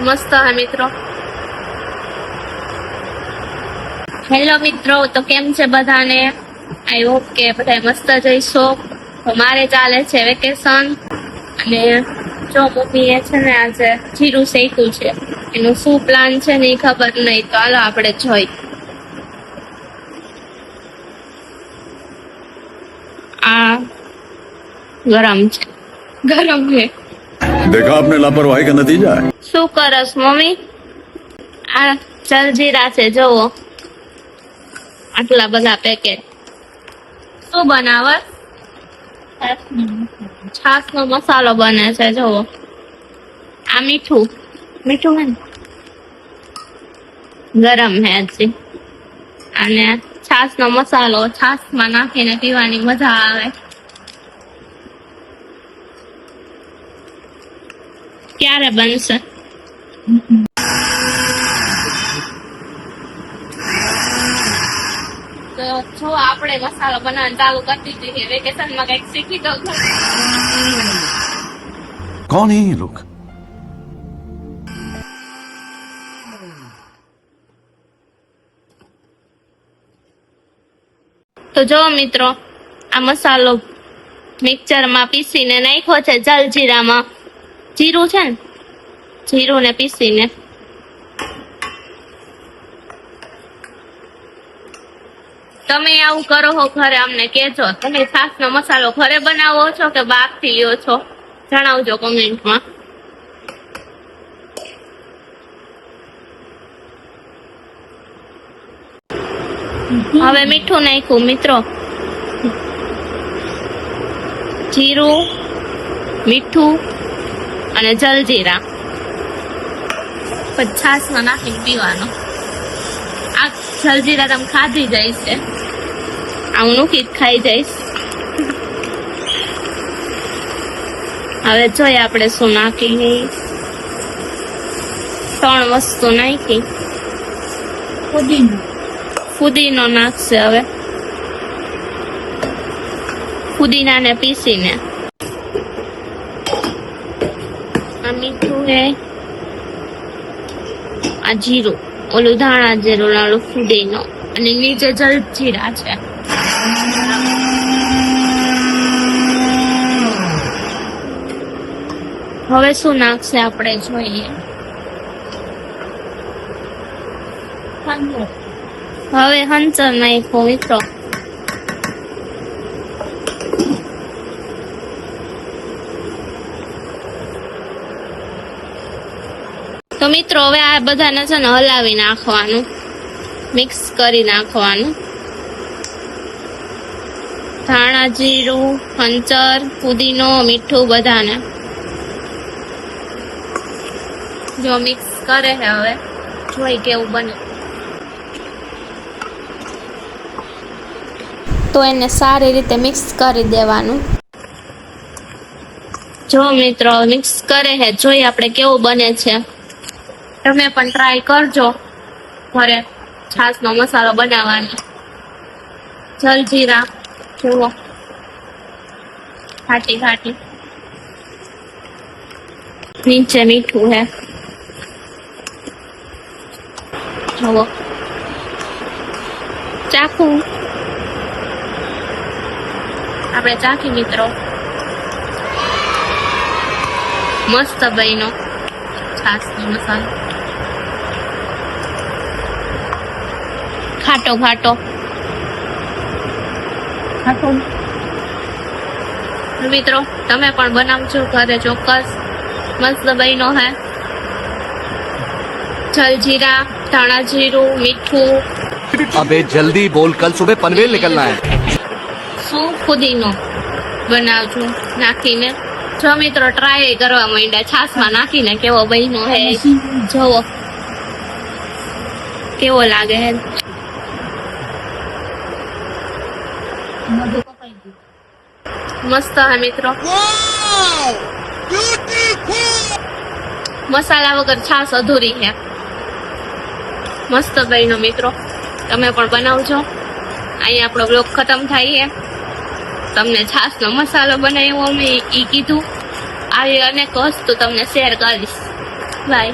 મસ્ત હે મિત્રો. હેલો મિત્રો, તો કેમ છે બધાને? આઈ હોપ કે બધા મસ્ત જઈશો. તો મારે ચાલે છે વેકેશન અને જો મમ્મી એ છે ને આજે જીરું શેક્યું છે. એનું શું પ્લાન છે ને એ ખબર નહીં, તો હાલો આપણે જોઈ. આ ગરમ છે, ગરમ છે. देखा आपने लापरवाही का नतीजा है. શું કરસ મમ્મી? આ જલજીરા છે, જોવો આટલા બધા પેકેટ. શું બનાવસ? છાસ નો મસાલો બને છે, જોવો. આ મીઠું મીઠું હે ને, ગરમ હે હજી. અને છાસ નો મસાલો છાસ માં નાખીને પીવાની મજા આવે. ક્યારે બનશે? તો જો આપણે મસાલો બનાવવાનું ચાલુ કરી દીધી. વેકેશન માં કઈક શીખી દો. कौन है ये लोग? તો જો મિત્રો, આ મસાલો મિક્સર માં પીસીને નાખ્યો છે જલજીરામાં. જીરું છે ને, જીરું ને પીસીને. તમે આવું કરો હો ઘરે? અમને કેજો. તમે છાસ નો મસાલો ઘરે બનાવો છો કે બહાર થી લ્યો છો? જણાવજો કોમેન્ટમાં. હવે મીઠું નાખ્યું મિત્રો. જીરું, મીઠું અને જલજીરા. પછી છાસમાં નાખીને પીવાનો. આ જલજીરા તમે ખાધી જાય છે. આ હું નૂકી ખાઈ જઈશ. હવે જોઈએ આપણે શું નાખી. 3 વસ્તુ નાખી. ફુદીનો નાખશે હવે. ફુદીનાને પીસીને. આ મીઠું હે, આ જીરું, ઓલું ધાણા જીરું, ઓલું ફુદીનો અને નીચે જલજીરા છે. હવે શું નાખશે આપણે જોઈએ. હવે હંચર નાખ્યો મિત્રો. તો મિત્રો હવે આ બધાને છે ને હલાવી નાખવાનું, મિક્સ કરી નાખવાનું. ધાણા જીરું, હંચર, પુદીનો, મીઠું બધાને જો મિક્સ કરે છે. હવે જોઈ કેવું બને. તો એને સારી રીતે મિક્સ કરી દેવાનું. જો મિત્રો મિક્સ કરે છે, જોઈ આપણે કેવું બને છે. તમે પણ ટ્રાય કરજો ઘરે છાસ નો મસાલો બનાવવાનો. જલજીરા જુઓ, ઘાટી ઘાટી. નીચે મીઠું હે, જુઓ. ચાખું આપણે ચાખી મિત્રો. મસ્ત બન્યો છાસ નો મસાલો. ખાટો ખાટો ખાટો. મિત્રો તમે પણ બનાવજો ઘરે ચોક્કસ. મસ્ત બન્યો હે. જલજીરા, ધાણા જીરું, મીઠું. अबे जल्दी बोल, कल सुबह पनवेल निकलना है. શું ફુદીનો બનાવજો નાખીને. જો મિત્રો ટ્રાય કરવા માંડ્યા છાસમાં નાખીને. કેવો બન્યો હે જોવો, કેવો લાગે હે. મસ્ત હે મિત્રો. મસાલા વગર છાસ અધૂરી છે. મસ્ત બન્યો મિત્રો. તમે પણ બનાવજો. અહીંયા આપણો બ્લોગ ખતમ થાય છે. તમને છાસ નો મસાલો બનાવ્યો અમે ઈ કીધું. આવી અનેક વસ્તુ તમને શેર કરીશ. બાય.